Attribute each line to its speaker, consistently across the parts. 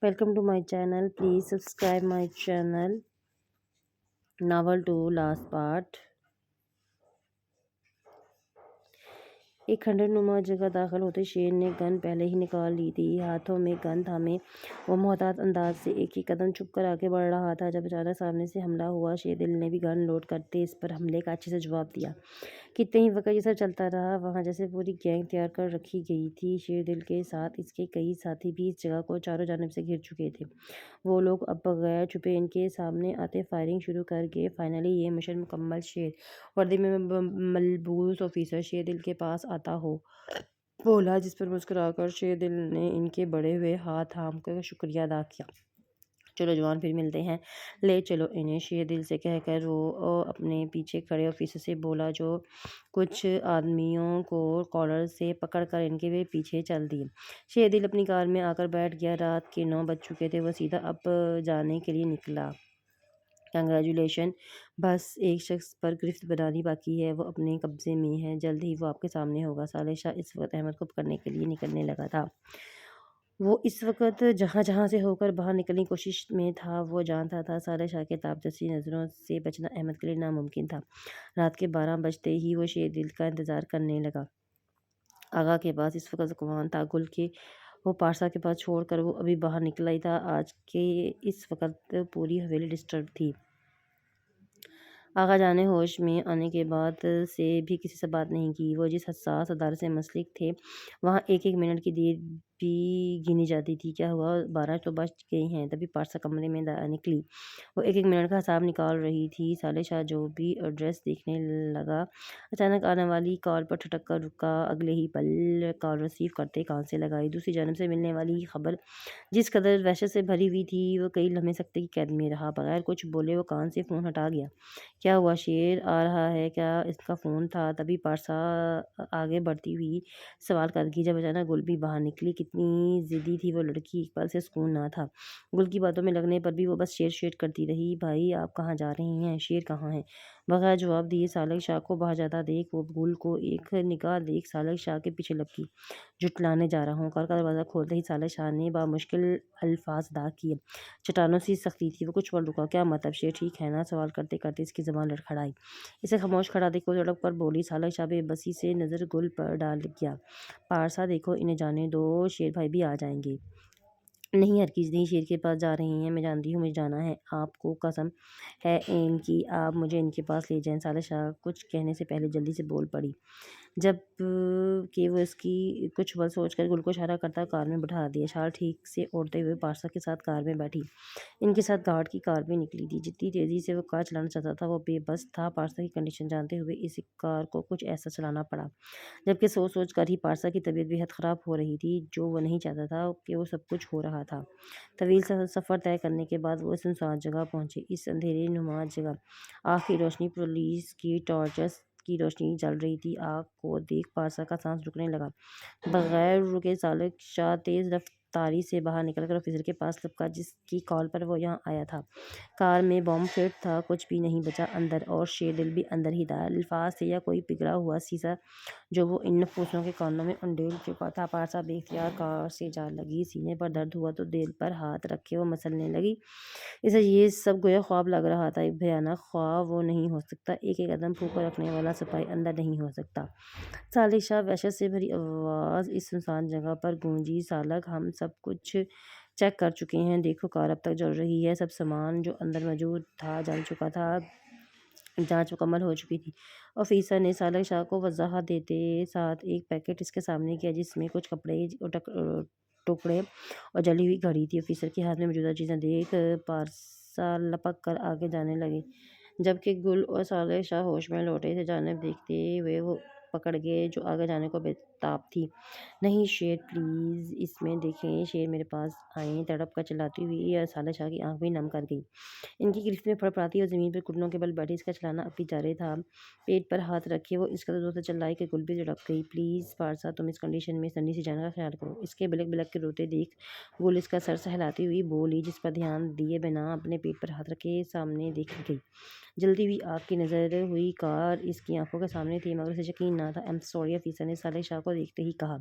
Speaker 1: Welcome to my channel. Please subscribe my channel. Novel 2 last part. एक खंडरनुमा जगह दाखिल होते शेर ने गन पहले ही निकाल ली थी। हाथों में गन थामे वो मोहतात अंदाज से एक ही कदम छुप कर आगे बढ़ रहा था जब अचानक सामने से हमला हुआ। शेरदिल ने भी गन लोड करते इस पर हमले का अच्छे से जवाब दिया। कितने ही वक्त ये सब चलता रहा। वहाँ जैसे पूरी गैंग तैयार कर रखी गई थी। शेरदिल के साथ इसके कई साथी भी इस जगह को चारों जानब से घिर चुके थे। वो लोग अब बगैर छुपे इनके सामने आते फायरिंग शुरू कर गए। फाइनली ये मिशन मुकम्मल। शेर वर्दी में मलबूस ऑफिसर शेरदिल के पास आता हो बोला, जिस पर मुस्कुराकर शेरदिल ने इनके बड़े हुए हाथ थाम कर शुक्रिया अदा किया। चलो जवान, फिर मिलते हैं, ले चलो इन्हें, शेरदिल से कहकर वो अपने पीछे खड़े ऑफिसर से बोला, जो कुछ आदमियों को कॉलर से पकड़कर इनके वे पीछे चल दिए। शेरदिल अपनी कार में आकर बैठ गया। रात के 9 बज चुके थे। वो सीधा अब जाने के लिए निकला। कंग्रेचुलेशन, बस एक शख्स पर गिरफ्त बनानी बाकी है। वो अपने कब्जे में है, जल्द ही वो आपके सामने होगा। साले शाह इस वक्त अहमद को पकड़ने के लिए निकलने लगा था। वो इस वक्त जहाँ जहाँ से होकर बाहर निकलने की कोशिश में था। वो जानता था साले शाह के ताबजसी नज़रों से बचना अहमद के लिए नामुमकिन था। रात के 12 बजते ही वो शेरदिल का इंतज़ार करने लगा। आगा के पास इस वक्त ज़ुबान था। गुल के वो पारसा के पास छोड़कर वो अभी बाहर निकला ही था। आज के इस वक्त पूरी हवेली डिस्टर्ब थी। आगा जाने होश में आने के बाद से भी किसी से बात नहीं की। वो जिस हसास अदारे से मुंसलिक थे, वहाँ एक एक मिनट की देर भी गिनी जाती थी। क्या हुआ, 12 तो बज गए हैं। तभी पारसा कमरे में निकली। वो एक एक मिनट का हिसाब निकाल रही थी। साले शाह जो भी एड्रेस देखने लगा। अचानक आने वाली कॉल पर ठटक कर रुका। अगले ही पल कॉल रिसीव करते कान से लगाई। दूसरी जानब से मिलने वाली खबर जिस कदर वहशत से भरी हुई थी, वो कई लम्हे सख्ती की कैद में रहा। बगैर कुछ बोले वो कान से फ़ोन हटा गया। क्या हुआ, शेर आ रहा है क्या? इसका फ़ोन था। तभी पारसा आगे बढ़ती हुई सवाल करगी, जब अचानक गुल भी बाहर निकली। कितनी ज़िद्दी थी वो लड़की, एक पल से सुकून ना था। गुल की बातों में लगने पर भी वो बस शेर शेर करती रही। भाई आप कहाँ जा रही हैं? शेर कहाँ है? बगैर जवाब दिए सालक शाह को बाहर जाता देख वो गुल को एक निगाह देख सालक शाह के पीछे लपकी। जुटलाने जा रहा हूँ। कार का दरवाज़ा खोलते ही सालक शाह ने बामुश्किल अल्फाज अदा किए। चट्टानों सी सख्ती थी। वो कुछ पल रुका। क्या मतलब? शेर ठीक है ना? सवाल करते करते इसकी ज़बान लड़खड़ाई। इसे खामोश खड़ा देख वो झड़क कर बोली। सालक शाह बेबसी से नज़र गुल पर डाल गया। पारसा देखो, इन्हें जाने दो, शेर भाई भी आ जाएंगे। नहीं हरगिज़ नहीं, शेर के पास जा रही हैं। मैं जानती हूँ मुझे जाना है। आपको कसम है इनकी, आप मुझे इनके पास ले जाएं। साले शाह कुछ कहने से पहले जल्दी से बोल पड़ी, जब कि वो इसकी कुछ पल सोचकर गुल को इशारा करता कार में बिठा दिया। शाल ठीक से ओढ़ते हुए पारसा के साथ कार में बैठी। इनके साथ गार्ड की कार भी निकली थी। जितनी तेज़ी से वो कार चलाना चाहता था वो बेबस था। पारसा की कंडीशन जानते हुए इस कार को कुछ ऐसा चलाना पड़ा, जबकि सोच सोच कर ही पारसा की तबीयत बेहद ख़राब हो रही थी। जो वो नहीं चाहता था कि वो सब कुछ हो रहा था। तवील सफ़र तय करने के बाद वो सुनसान जगह पहुंचे। इस अंधेरे नुमा जगह आग की रोशनी, पुलिस की टॉर्चेस की रोशनी जल रही थी। आग को देख पारसा का सांस रुकने लगा। बगैर रुके सालक शाह तेज़ रफ्तारी से बाहर निकलकर ऑफिसर के पास लपका, जिसकी कॉल पर वो यहाँ आया था। कार में बॉम्ब फिट था, कुछ भी नहीं बचा अंदर, और शेरदिल भी अंदर ही था। अल्फाज से या कोई पिघला हुआ शीशा जो वो इन नफूसों के कानों में उंडेल चुका था। पारसा बेख्तियार कार से जा लगी। सीने पर दर्द हुआ तो दिल पर हाथ रखे वो मसलने लगी। इसे ये सब गोया ख्वाब लग रहा था। एक भयानक ख्वाब। वो नहीं हो सकता। एक एक कदम फूको रखने वाला सिपाही अंदर नहीं हो सकता। सालिक शाह वहशत से भरी आवाज़ इस सुनसान जगह पर गूंजी। सालक, हम सब कुछ चेक कर चुके हैं। देखो, कार अब तक जल रही है। सब सामान जो अंदर मौजूद था जल चुका था। जांच मुकम्मल हो चुकी थी। ऑफिसर ने सालक शाह को वजाहत देते साथ एक पैकेट इसके सामने किया, जिसमें कुछ कपड़े और टुकड़े और जली हुई घड़ी थी। ऑफिसर के हाथ में मौजूदा चीज़ें देख पारसा लपक कर आगे जाने लगे, जबकि गुल और साले शाह होश में लौटे थे। जानिब देखते हुए वो पकड़ गए जो आगे जाने को बेताब थी। नहीं शेर, प्लीज़ इसमें देखें। शेर मेरे पास आए, तड़प कर चिल्लाती हुई और साले शाह की आंख भी नम कर गई। इनकी गिरफ्त में फड़फड़ाती और ज़मीन पर घुटनों के बल बैठी। इसका चलाना अब भी जारी था। पेट पर हाथ रखे वो इस कदर जोर से चिल्लाई कि गुल भी झड़क गई। प्लीज़ पारसा, तुम इस कंडीशन में सन्नी सी जान का ख्याल करो। इसके बिलक बिलक के रोते देख गुल इसका सर सहलाती हुई बोली, जिस पर ध्यान दिए बिना अपने पेट पर हाथ रखे सामने देखी गई। जल्दी हुई आग की नज़र हुई। कार इसकी आंखों के सामने थी, मगर उसे यकीन ना था। आई एम सॉरी, ऑफिसर ने साले शाह को देखते ही कहा।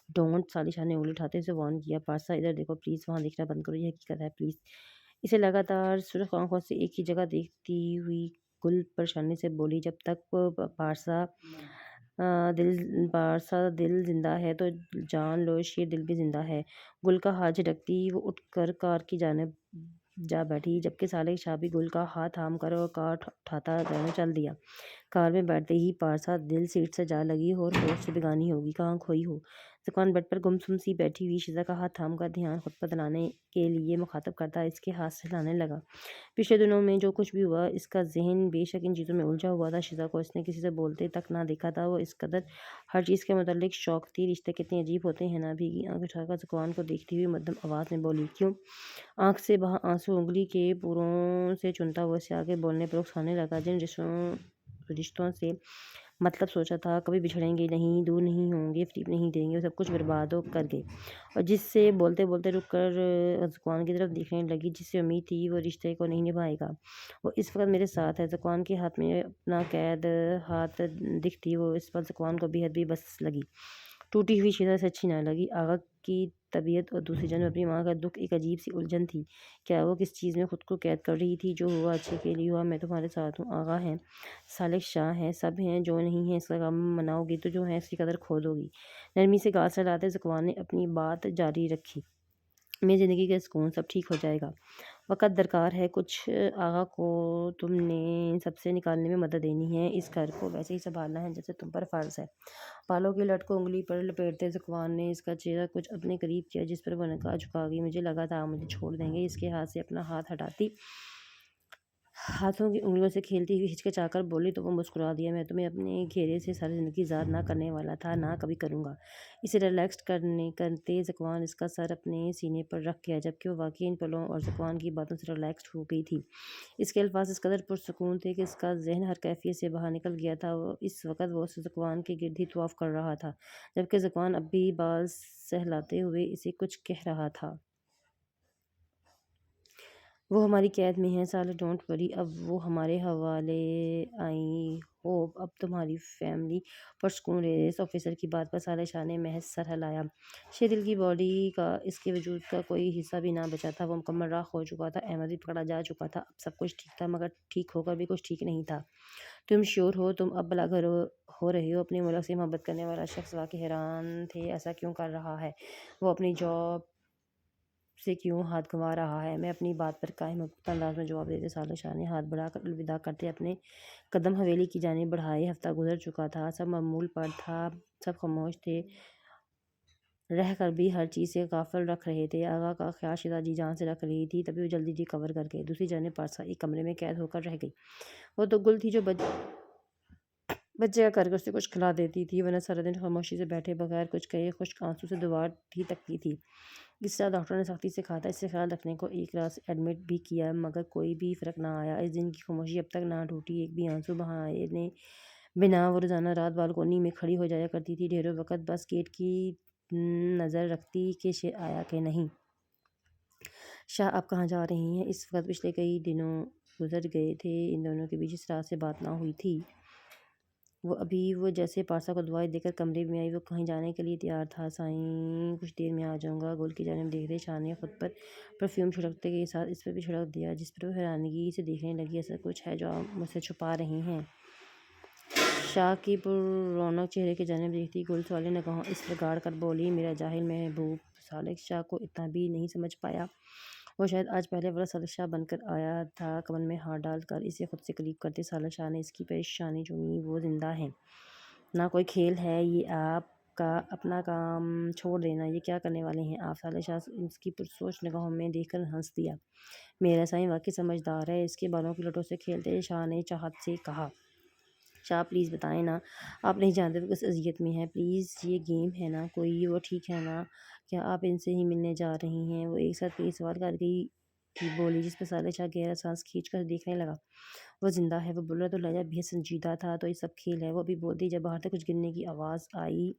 Speaker 1: डोंट, सालिश शाह ने उंगली उठाते हुए वार्न किया। पारसा इधर देखो प्लीज़, वहाँ देखना बंद करो, ये हकीकत है प्लीज़। इसे लगातार सुर्ख आंखों से एक ही जगह देखती हुई गुल परेशानी से बोली, जब तक पारसा दिल जिंदा है तो जान लो शेर दिल भी जिंदा है। गुल का हाथ झटकती वो उठकर कार की जानिब जा बैठी, जबकि सालेह शाह भी गुल का हाथ थाम कर और कार उठाता जाने चल दिया। कार में बैठते ही पारसा दिल सीट से जा लगी और होश से बेगानी होगी, कहाँ खोई हो। ज़ुबान बेड पर गुमसुम सी बैठी हुई शिजा का हाथ थाम कर ध्यान खुद पर दिलाने के लिए मुखातब करता इसके हाथ से हिलाने लगा। पिछले दिनों में जो कुछ भी हुआ, इसका ज़हन बेशक इन चीज़ों में उलझा हुआ था। शिजा को इसने किसी से बोलते तक ना देखा था, वो इस कदर हर चीज़ के मुतल्लिक शौक थी। रिश्ते कितने अजीब होते हैं ना। भीगी आंख उठाकर ज़ुबान को देखती हुई मध्यम आवाज़ में बोली, क्यों? आंख से बहा आंसू उंगली के पुरों से चुनता हुआ इससे आगे बोलने पर उकसाने लगा। जिन रिश्तों से मतलब सोचा था कभी बिछड़ेंगे नहीं, दूर नहीं होंगे, फरीब नहीं देंगे, वो सब कुछ बर्बाद हो कर गए। और जिससे बोलते बोलते रुक कर ज़ुबान की तरफ देखने लगी, जिससे उम्मीद थी वो रिश्ते को नहीं निभाएगा, वो इस वक्त मेरे साथ है। ज़ुबान के हाथ में अपना कैद हाथ दिखती वो इस पर ज़ुबान को बेहद भी बस लगी। टूटी हुई शिजा से अच्छी ना लगी। आगा की तबीयत और दूसरी जन्म अपनी माँ का दुख एक अजीब सी उलझन थी। क्या वो किस चीज़ में खुद को कैद कर रही थी? जो हुआ अच्छे के लिए हुआ, मैं तुम्हारे साथ हूँ। आगा हैं, सालिक शाह हैं, सब हैं। जो नहीं है इसका गम मनाओगी तो जो है इसकी कदर खो दोगी। नरमी से गाल सहलाते ज़ुबान ने अपनी बात जारी रखी, मेरी ज़िंदगी का सुकून, सब ठीक हो जाएगा। वक़्त दरकार है कुछ। आगा को तुमने इन सबसे निकालने में मदद देनी है। इस घर को वैसे ही संभालना है जैसे तुम पर फ़र्ज़ है। बालों की लट को उंगली पर लपेटते ज़ुबान ने इसका चेहरा कुछ अपने करीब किया, जिस पर वो निगाह झुका गई। मुझे लगा था आप मुझे छोड़ देंगे। इसके हाथ से अपना हाथ हटाती हाथों की उंगलियों से खेलती हुई हिचकिचाकर बोली तो वो मुस्कुरा दिया। मैं तुम्हें अपने घेरे से सारी ज़िंदगी ज़ाद ना करने वाला था, ना कभी करूँगा। इसे रिलैक्स करते ज़ुबान इसका सर अपने सीने पर रख गया, जबकि वो वाकई इन पलों और ज़ुबान की बातों से रिलैक्स्ड हो गई थी। इसके अल्फाज इस कदर पुरसुकून थे कि इसका जहन हर कैफियत से बाहर निकल गया था। वो इस वक्त वो ज़ुबान के गिर्द ही तवाफ कर रहा था, जबकि ज़ुबान अब भी बाल सहलाते हुए इसे कुछ कह रहा था। वो हमारी कैद में है साले, डोंट वरी, अब वो हमारे हवाले। आई होप अब तुम्हारी फैमिली पर सुकून रहे। इस ऑफिसर की बात पर साले शाह ने महज सर हिलाया। शेदिल की बॉडी का इसके वजूद का कोई हिस्सा भी ना बचा था। वो मुकम्मल राख हो चुका था। अहमद भी पकड़ा जा चुका था। अब सब कुछ ठीक था, मगर ठीक होकर भी कुछ ठीक नहीं था। तुम श्योर हो तुम अब भला घर हो रहे हो? अपने मुल्क से मोहब्बत करने वाला शख्स वाकई हैरान थे, ऐसा क्यों कर रहा है? वो अपनी जॉब से क्यों हाथ गंवा रहा है? मैं अपनी बात पर कायम हूँ, पुख्ता अंदाज में जवाब देते साले शाह ने हाथ बढ़ाकर अलविदा करते अपने कदम हवेली की जानिब बढ़ाए। हफ्ता गुजर चुका था, सब मामूल पर था, सब खामोश थे, रह कर भी हर चीज़ से गाफिल रख रहे थे। आगा का ख्याल शिदा जी जान से रख रही थी, तभी वो जल्दी रिकवर कर गए। दूसरी जानिब पारसा एक कमरे में कैद होकर रह गई। वो तो गुल थी जो बच्चे का करके उसे कुछ खिला देती थी, वरना सारा दिन खामोशी से बैठे बगैर कुछ कहे खुश्क आंसू से दीवार ही तकती थी। इस तरह डॉक्टर ने सख्ती से कहा था, इससे ख्याल रखने को एक रात से एडमिट भी किया, मगर कोई भी फ़र्क ना आया। इस दिन की खामोशी अब तक ना टूटी, एक भी आंसू बहाने बिना वो रोज़ाना रात बालकोनी में खड़ी हो जाया करती थी, ढेरों वक्त बस गेट की नज़र रखती कि शेर आया कि नहीं। शाह आप कहाँ जा रही हैं? इस वक्त पिछले कई दिनों गुजर गए थे, इन दोनों के बीच इस रात से बात ना हुई थी। वो जैसे पारसा को दुआएं देकर कमरे में आई, वो कहीं जाने के लिए तैयार था। साईं कुछ देर में आ जाऊंगा। गुल की जानिब देखते शाह ने खुद पर परफ्यूम छिड़कते के साथ इस पर भी छिड़क दिया, जिस पर वो हैरानगी से देखने लगी। ऐसा कुछ है जो आप मुझसे छुपा रही हैं? शाह की पुररौनक चेहरे की जानिब देखती गुल वाले निगाहों इस पर गाड़ कर बोली, मेरा जाहिल महबूब। सालिक शाह को इतना भी नहीं समझ पाया। वो शायद आज पहले वाला सालिक शाह बनकर आया था। कमर में हाथ डालकर इसे खुद से करीब करते सालिक शाह ने इसकी परेशानी चूमी। वो जिंदा है, ना कोई खेल है ये आपका। अपना काम छोड़ देना, ये क्या करने वाले हैं आप? सालिक शाह इसकी पुरसोच निगाहों में देखकर हंस दिया। मेरा साईं वाकई समझदार है। इसके बालों की लटों से खेलते शाह ने चाहत से कहा, शाह प्लीज़ बताएं ना, आप नहीं जानते वो किस अज़ियत में है। प्लीज़ ये गेम है ना कोई? वो ठीक है ना? क्या आप इनसे ही मिलने जा रही हैं? वो एक साथ कई सवाल कर गई थी बोली, जिस पर साले शाह गहरा सांस खींच कर देखने लगा। वो जिंदा है, वो बोल रहा तो लहजा बेहद संजीदा था। तो ये सब खेल है? वो अभी बोलती जब बाहर से कुछ गिरने की आवाज़ आई।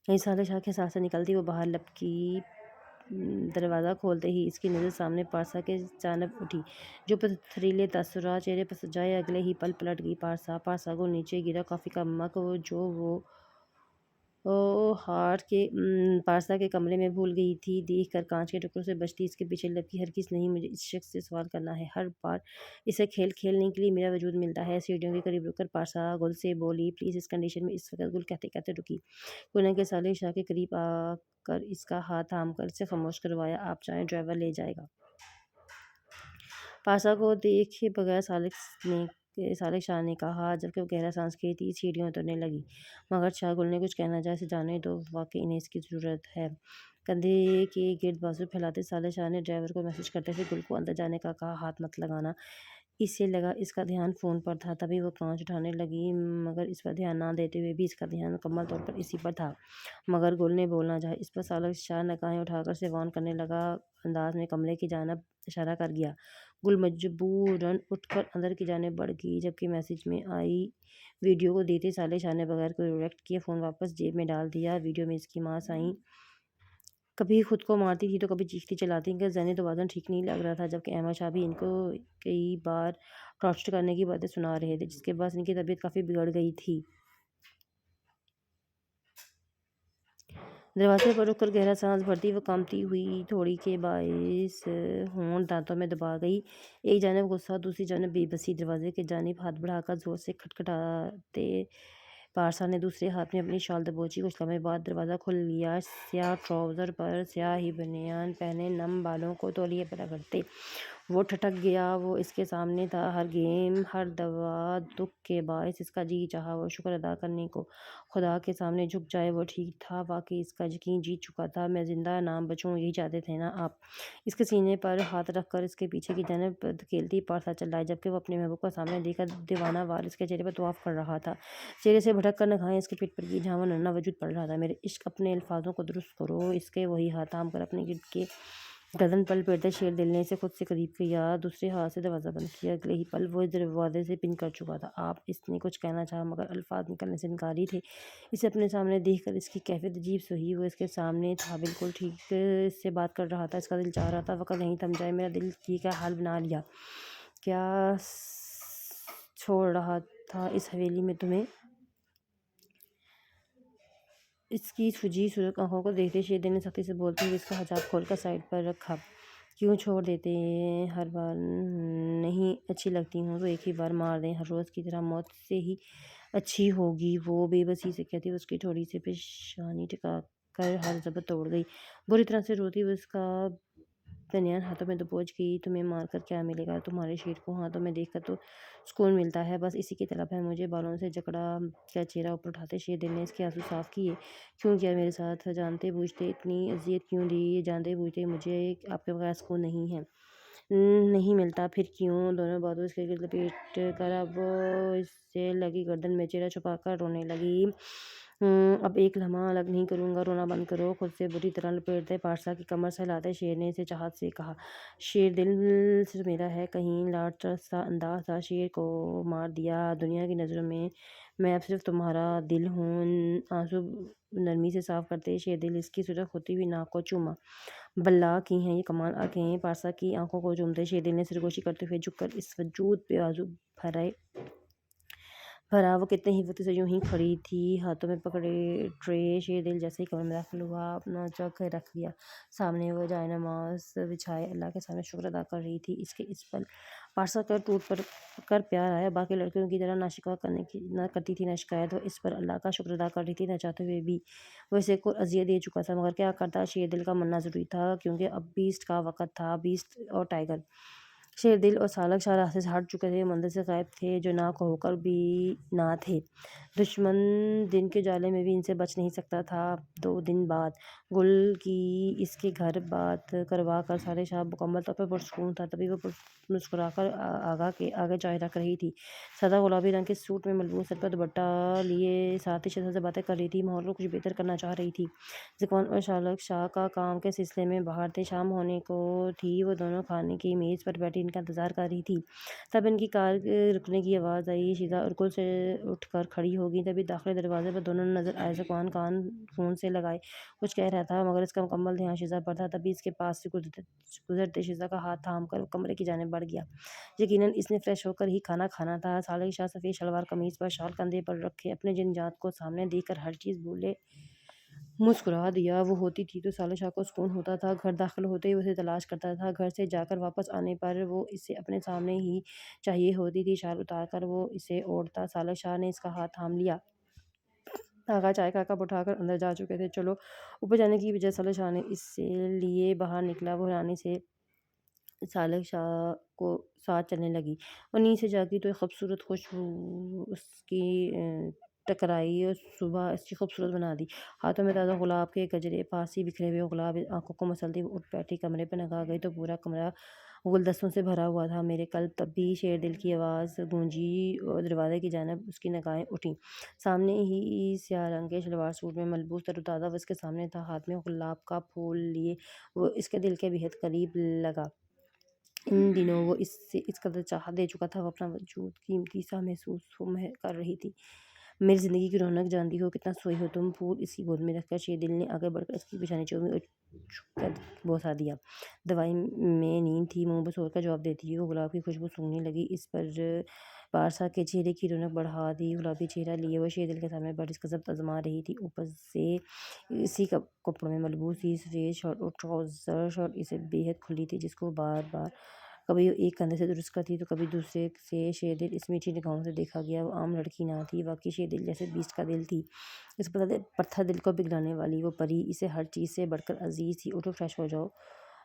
Speaker 1: कहीं साले शाह के सांसें निकलती वो बाहर लपकी। दरवाज़ा खोलते ही इसकी नज़र सामने पारसा के जानिब उठी, जो पथरीले तासुरात चेहरे पर सजाए। अगले ही पल पलट गई पारसा को नीचे गिरा कॉफ़ी का मग, जो वो وہ ہارٹ کے پارسا کے کمرے میں بھول گئی تھی، دیکھ کر کانچ کے ٹکڑوں سے بچتی اس کے پیچھے لپکی، ہرگز نہیں، مجھے اس شخص سے سوال کرنا ہے، ہر بار اسے کھیل کھیلنے کے لیے میرا وجود ملتا ہے۔ سیڑھیوں کے قریب رک کر پارسا گل سے بولی، پلیز اس کنڈیشن میں۔ اس وقت گل کہتے کہتے رکی، کونے کے صالح شاہ کے قریب آ کر اس کا ہاتھ تھام کر اسے خاموش کروایا، آپ چاہیں ڈرائیور لے جائے گا۔ پارسا کو دیکھے بغیر صالح شاہ نے کہا، جبکہ وہ گہرا سانس کھینچی تھی، سیڑھیاں اترنے لگی۔ مگر شاہ گل نے کچھ کہنا چاہا، اسے جانے دو، واقعی انہیں اس کی ضرورت ہے۔ کندھے کے گرد بازو پھیلاتے صالح شاہ نے ڈرائیور کو میسج کرتے ہوئے گل کو اندر جانے کا کہا، ہاتھ مت لگانا۔ اسے لگا اس کا دھیان فون پر تھا، تبھی وہ کانچ اٹھانے لگی، مگر اس پر دھیان نہ دیتے ہوئے بھی اس کا دھیان مکمل طور پر اسی پر تھا۔ مگر گل نے بولنا چاہا، اس پر صالح شاہ نگاہیں اٹھا کر اسے وارن کرنے لگا انداز میں کمرے کی جانب اشارہ کر گیا۔ گل مجبوراً اٹھ کر اندر کی جانب بڑھ گئی، جبکہ میسج میں آئی ویڈیو کو دیکھتے صالح شاہ نے بغیر کوئی ریئیکٹ کیے فون واپس جیب میں ڈال دیا۔ ویڈیو میں اس کی ماں سائیں کبھی خود کو مارتی تھی تو کبھی چیختی چلاتی، ان کا ذہنی توازن ٹھیک نہیں لگ رہا تھا، جبکہ احمد شاہ بھی ان کو کئی بار ٹارچر کرنے کی باتیں سنا رہے تھے، جس کے باعث ان کی طبیعت کافی بگڑ گئی تھی۔ دروازے پر رک کر گہرا سانس بھرتی وہ کانپتی ہوئی تھوڑی کے باعث ہونٹ دانتوں میں دبا گئی، ایک جانب غصہ دوسری جانب بے بسی۔ دروازے کی جانب ہاتھ بڑھا کر زور سے کھٹکھٹاتے پارسا نے دوسرے ہاتھ میں اپنی شال دبوچی، کچھ لمحے بعد دروازہ کھل گیا۔ سیاہ ٹراؤزر پر سیاہ ہی بنیان پہنے، نم بالوں کو تولیے پر رگڑتے وہ ٹھٹک گیا۔ وہ اس کے سامنے تھا، ہر گیم، ہر دوا دکھ کے باعث اس کا جی چاہا وہ شکر ادا کرنے کو، خدا کے سامنے جھک جائے۔ وہ ٹھیک تھا، واقعی اس کا یقین جیت چکا تھا۔ میں زندہ نہ بچوں، یہی چاہتے تھے نا آپ؟ اس کے سینے پر ہاتھ رکھ کر اس کے پیچھے کی جانب دھکیلتی پارسا چلائی، جبکہ وہ اپنے محبوب کو سامنے دیکھ کر دیوانہ وار اس کے چہرے پر طواف کر رہا تھا۔ چہرے سے بھٹک کر نگاہیں اس کے پیٹ پر کی، جہاں وہ ننھا وجود پڑ رہا تھا۔ میرے عشق، اپنے الفاظوں کو درست کرو۔ اس کے وہی ہاتھ تھام کر اپنے گرد کے گردن پر لپیٹتے شیر دل نے اسے خود سے قریب کیا، دوسرے ہاتھ سے دروازہ بند کیا۔ اگلے ہی پل وہ اس دروازے سے پن کر چکا تھا۔ آپ؟ اس نے کچھ کہنا چاہا، مگر الفاظ نکلنے سے انکاری تھے۔ اسے اپنے سامنے دیکھ کر اس کی کیفیت عجیب سی ہوئی۔ وہ اس کے سامنے تھا، بالکل ٹھیک اس سے بات کر رہا تھا، اس کا دل چاہ رہا تھا وقت یہیں تھم جائے۔ میرا دل کی کیا حال بنا لیا، کیا چھوڑ رہا تھا اس حویلی میں تمہیں؟ اس کی سجی سرخ آنکھوں کو دیکھتے شیر دل نے سختی سے بولتے ہوئے اس کا حجاب کھول کر سائڈ پر رکھا، کیوں چھوڑ دیتے؟ ہر بار نہیں اچھی لگتی ہوں تو ایک ہی بار مار دیں، ہر روز کی طرح موت سے ہی اچھی ہوگی۔ وہ بے بسی سے کہتی، وہ اس کی تھوڑی سی پیشانی ٹکا کر ہر ضبط توڑ گئی، بری طرح سے روتی۔ وہ اس کا بنیان ہاتھوں میں دبوچ گئی، تمہیں مار کر کیا ملے گا؟ تمہارے شیر کو ہاتھوں میں دیکھ کر تو سکون ملتا ہے، بس اسی کی طلب ہے مجھے۔ بالوں سے جکڑا کیا چہرہ اوپر اٹھاتے شیر دل نے اس کے آنسو صاف کیے، کیوں کیا میرے ساتھ؟ جانتے بوجھتے اتنی اذیت کیوں دی؟ جانتے بوجھتے مجھے آپ کے بغیر سکون نہیں ہے، نہیں ملتا، پھر کیوں؟ دونوں بازو اس کے گرد لپیٹ کر اب وہ اس سے لگی گردن میں چہرہ چھپا کر رونے لگی۔ اب ایک لمحہ الگ نہیں کروں گا، رونا بند کرو۔ خود سے بری طرح لپیٹتے پارسا کی کمر سہلاتے شیر نے اسے چاہت سے کہا، شیر دل صرف میرا ہے، کہیں لاڈ سا انداز تھا۔ شیر کو مار دیا، دنیا کی نظروں میں اب صرف تمہارا دل ہوں۔ آنسو نرمی سے صاف کرتے شیر دل اس کی سرخ ہوتی ہوئی ناک کو چوما، بلا کی ہیں یہ کمال آنکھیں۔ پارسا کی آنکھوں کو چومتے شیر دل نے سرگوشی کرتے ہوئے جھک کر اس وجود پہ بازو بھرا۔ وہ کتنے ہی وقت سے یوں ہی کھڑی تھی، ہاتھوں میں پکڑے ٹرے۔ شیر دل جیسے ہی کمرے میں داخل ہوا، اپنا جگ رکھ لیا سامنے۔ وہ جائے نماز بچھائے اللہ کے سامنے شکر ادا کر رہی تھی۔ اس کے اس پل پارسا کا ٹوٹ پڑ کر پیار آیا، باقی لڑکیوں کی طرح نہ شکوہ نہ کرتی تھی نہ شکایت۔ وہ اس پر اللہ کا شکر ادا کر رہی تھی، نہ چاہتے ہوئے بھی۔ وہ اسے اذیت دے چکا تھا، مگر کیا کرتا؟ شیر دل کا مرنا ضروری تھا، کیونکہ اب بیسٹ کا وقت تھا، بیسٹ اور ٹائیگر۔ شیر دل اور صالح شاہ راستے سے ہٹ چکے تھے، منزل سے غائب تھے، جو نہ ہو کر بھی نہ تھے۔ دشمن دن کے جالے میں بھی ان سے بچ نہیں سکتا تھا۔ 2 دن بعد گل کی اس کے گھر بات کروا کر صالح شاہ مکمل طور پر پرسکون تھا، تبھی وہ مسکرا کر آگے چائے رکھ رہی تھی۔ سادہ گلابی رنگ کے سوٹ میں ملبوس، سر پر دوپٹہ لیے ساتھ ہی شہزاد سے باتیں کر رہی تھی، ماحول کو کچھ بہتر کرنا چاہ رہی تھی۔ ذکوان اور صالح شاہ کا کام کے سلسلے میں باہر تھے، شام ہونے کو تھی۔ وہ دونوں کھانے کی میز پر بیٹھی ٹرین کا انتظار کر رہی تھی۔ تب ان کی کار رکنے کی آواز آئی۔ شیزا اور گل سے اٹھ کر کھڑی ہو گئی۔ تبھی داخلے دروازے پر دونوں نے نظر آئے۔ ذکوان کان فون سے لگائے کچھ کہہ رہا تھا، مگر اس کا مکمل دھیان شیزا پر تھا۔ تبھی اس کے پاس سے گزرتے شیزا کا ہاتھ تھام کر وہ کمرے کی جانب بڑھ گیا۔ یقیناً اس نے فریش ہو کر ہی کھانا کھانا تھا۔ صالح شاہ سفید شلوار قمیض پر شال کندھے پر رکھے اپنے جنجات کو سامنے دیکھ کر ہر چیز بھولے مسکرا دیا۔ وہ ہوتی تھی تو صالح شاہ کو سکون ہوتا تھا۔ گھر داخل ہوتے ہی اسے تلاش کرتا تھا۔ گھر سے جا کر واپس آنے پر وہ اسے اپنے سامنے ہی چاہیے ہوتی تھی۔ شال اتار کر وہ اسے اوڑھتا۔ صالح شاہ نے اس کا ہاتھ تھام لیا۔ آغا چائے کا کپ اٹھا کر اندر جا چکے تھے۔ چلو۔ اوپر جانے کی بجائے صالح شاہ نے اسے لیے باہر نکلا۔ وہ حیرانی سے صالح شاہ کو ساتھ چلنے لگی۔ وہ نیند سے جاگی تو ایک خوبصورت خوشبو اس کی ٹکرائی اور صبح اس کی خوبصورت بنا دی۔ ہاتھوں میں تازہ گلاب کے گجرے، پاس ہی بکھرے ہوئے گلاب آنکھوں کو مسلتی وہ اٹھ بیٹھی۔ کمرے پہ نگاہ گئی تو پورا کمرہ گلدستوں سے بھرا ہوا تھا۔ میرے قلب تب بھی شیر دل کی آواز گونجی اور دروازے کی جانب اس کی نگاہیں اٹھیں۔ سامنے ہی سیاہ رنگ کے شلوار سوٹ میں ملبوس تر و تازہ وہ اس کے سامنے تھا، ہاتھ میں گلاب کا پھول لیے۔ وہ اس کے دل کے بہت قریب لگا۔ ان دنوں وہ اس قدر چاہت دے چکا تھا، وہ اپنا وجود قیمتی سا محسوس کر رہی تھی۔ میری زندگی کی رونق جانتی ہو کتنا سوئی ہو تم۔ پھول اس کی گود میں رکھ کر شیر دل نے آگے بڑھ کر اس کی پیشانی چومی اور چھپ کر بوسہ دیا۔ دوائی میں نیند تھی، منہ بسور کا جواب دیتی وہ گلاب کی خوشبو سونگھنے لگی۔ اس پر پارسا کے چہرے کی رونق بڑھا دی۔ گلابی چہرہ لیے وہ شیر دل کے سامنے بڑی ضبط آزما رہی تھی۔ اوپر سے اسی کپڑوں میں ملبوس تھی، سفید شرٹ اور ٹراؤزر۔ شرٹ اسے بے حد کھلی تھی، جس کو بار بار کبھی ایک کندھے سے درست کرتی تو کبھی دوسرے سے۔ شیر دل اس میٹھی نگاہوں سے دیکھا گیا۔ وہ عام لڑکی نہ تھی، واقعی شیر دل جیسے بیسٹ کا دل تھی۔ اس پتھر دل کو پگھلانے والی وہ پری اسے ہر چیز سے بڑھ کر عزیز تھی۔ اٹھو، فریش ہو جاؤ۔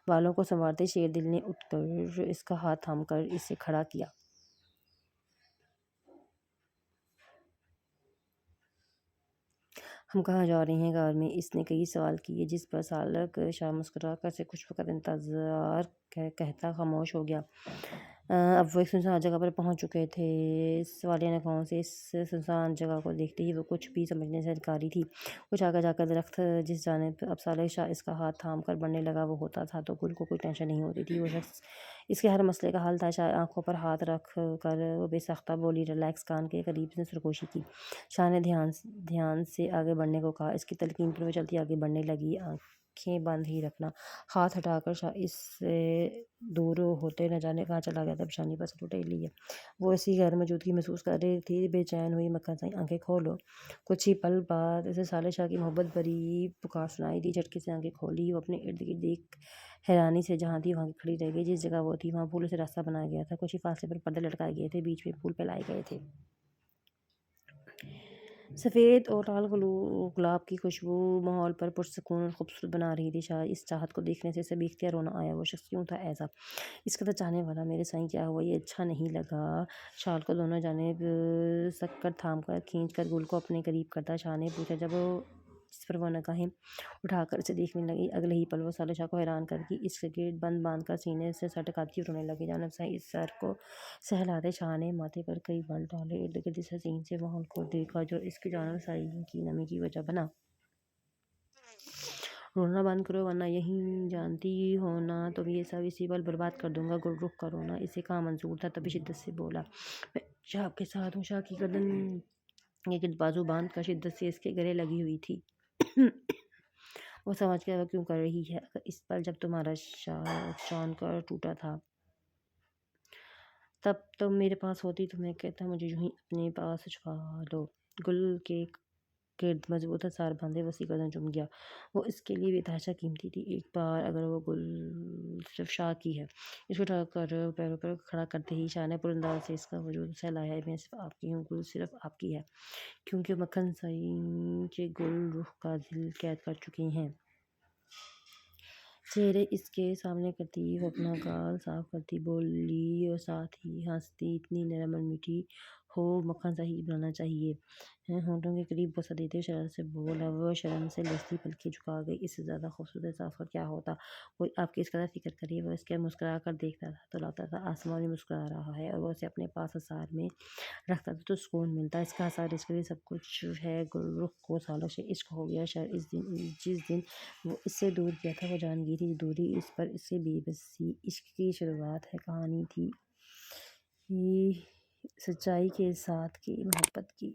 Speaker 1: بالوں کو سنوارتے شیر دل نے اٹھ کر اس کا ہاتھ تھام کر اسے کھڑا کیا۔ ہم کہاں جا رہے ہیں؟ غار میں؟ اس نے کئی سوال کیے، جس پر صالح شاہ مسکرا کر سے کچھ وقت انتظار کہتا خاموش ہو گیا۔ اب وہ ایک سنسان جگہ پر پہنچ چکے تھے۔ سوالیہ نگاہوں سے اس سنسان جگہ کو دیکھتے ہی وہ کچھ بھی سمجھنے سے انکاری تھی۔ کچھ آگے جا کر درخت جس جانب اب صالح شاہ اس کا ہاتھ تھام کر بڑھنے لگا وہ ہوتا تھا تو گل کو کوئی ٹینشن نہیں ہوتی تھی۔ وہ شخص اس کے ہر مسئلے کا حل تھا۔ شاہ آنکھوں پر ہاتھ رکھ کر وہ بے ساختہ بولی، ریلیکس۔ کان کے قریب سے سرگوشی کی۔ شاہ نے دھیان سے آگے بڑھنے کو کہا۔ اس کی تلقین پر وہ چلتی آگے بڑھنے لگی۔ آنکھیں بند ہی رکھنا۔ ہاتھ ہٹا کر شاہ اس سے دور ہوتے نہ جانے کہاں چلا گیا تھا۔ پیشانی پر سر اٹھے لیے وہ اس کی غیر موجودگی محسوس کر رہی تھی۔ بے چین ہوئی مکھن سائی، آنکھیں کھولو۔ کچھ ہی پل بعد اسے صالح شاہ کی محبت بھری پکار سنائی دی۔ جھٹکے سے آنکھیں کھولی۔ وہ اپنے ارد گرد دیکھ حیرانی سے جہاں تھی وہاں کھڑی رہ گئی۔ جس جگہ وہ تھی وہاں پھولوں سے راستہ بنایا گیا تھا۔ کچھ ہی فاصلے پر پردے لٹکائے گئے تھے، بیچ میں پھول پھیلائے گئے تھے۔ سفید اور لال گلاب کی خوشبو ماحول پر پرسکون اور خوبصورت بنا رہی تھی۔ شاہ اس چاہت کو دیکھنے سے اسے بے اختیار رونا آیا۔ وہ شخص کیوں تھا ایسا، اس قدر چاہنے والا؟ میرے سائیں کیا ہوا؟ یہ اچھا نہیں لگا۔ شال کو دونوں جانب سکڑ تھام کر کھینچ کر گل کو اپنے قریب کرتا شاہ نے پوچھا، جس پر وہ نگاہیں اٹھا کر اسے دیکھنے لگی۔ اگلے ہی پل وہ صالح شاہ کو حیران کر کے اس کے گرد باندھ کر سینے سے سر ٹکاتی رونے لگی۔ جانب سائیں اس سر کو سہلاتے شاہ نے ماتھے پر کئی بال ڈالے۔ ارد گرد اس حسین سے ماحول کو دیکھا جو اس کی جانب سائیں کی نمی کی وجہ بنا۔ رونا بند کرو ورنہ یہیں جانتی ہو نا تم یہ سب اسی پل برباد کر دوں گا۔ گل رخ کا رونا اسے کہاں منظور تھا، تبھی شدت سے بولا، میں شاہ آپ کے ساتھ ہوں۔ شاہ کی گردن کے گرد بازو باندھ کر شدت سے اس کے گلے لگی ہوئی تھی۔ وہ سمجھ گیا وہ کیوں کر رہی ہے۔ اگر اس پل جب تمہارا چانکر ٹوٹا تھا تب تم میرے پاس ہوتی تو میں کہتا مجھے یوں ہی اپنے پاس چھپا لو۔ گل کے گرد مضبوط ہتھیار باندھے وسیع گردن جھک گیا۔ وہ اس کے لیے بے تحاشا قیمتی تھی۔ ایک بار اگر وہ گل صرف شاہ کی ہے۔ اس کو اٹھا کر پیروں پر کھڑا کرتے ہی شاہ نے پرانداز سے اس کا وجود سہلایا، میں صرف آپ کی ہوں، گل صرف آپ کی ہے، کیونکہ مکھن سائی کے گل رخ کا دل قید کر چکی ہیں۔ چہرے اس کے سامنے کرتی وہ اپنا گال صاف کرتی بولی اور ساتھ ہی ہنستی، اتنی نرم اور میٹھی خوب مکھن سا ہی بنانا چاہیے۔ ہونٹوں کے قریب بوسہ دیتے ہوئے شرارت سے بولا۔ وہ شرم سے لرزتی پلکیں جھکا گئی۔ اس سے زیادہ خوبصورت احساس اور کیا ہوتا؟ کوئی آپ کی اس قدر فکر کرے۔ وہ اس کے مسکرا کر دیکھتا تھا تو لگتا تھا آسمان بھی مسکرا رہا ہے اور وہ اسے اپنے پاس حصار میں رکھتا تھا تو سکون ملتا۔ اس کا حصار اس کے لیے سب کچھ ہے۔ رخ کو سالوں سے عشق ہو گیا۔ جس دن وہ اس سے دور کیا تھا وہ جان گئی تھی دوری اس پر اس سے بے بسی عشق کی شروعات ہے کہانی تھی سچائی کے ساتھ کی محبت کی۔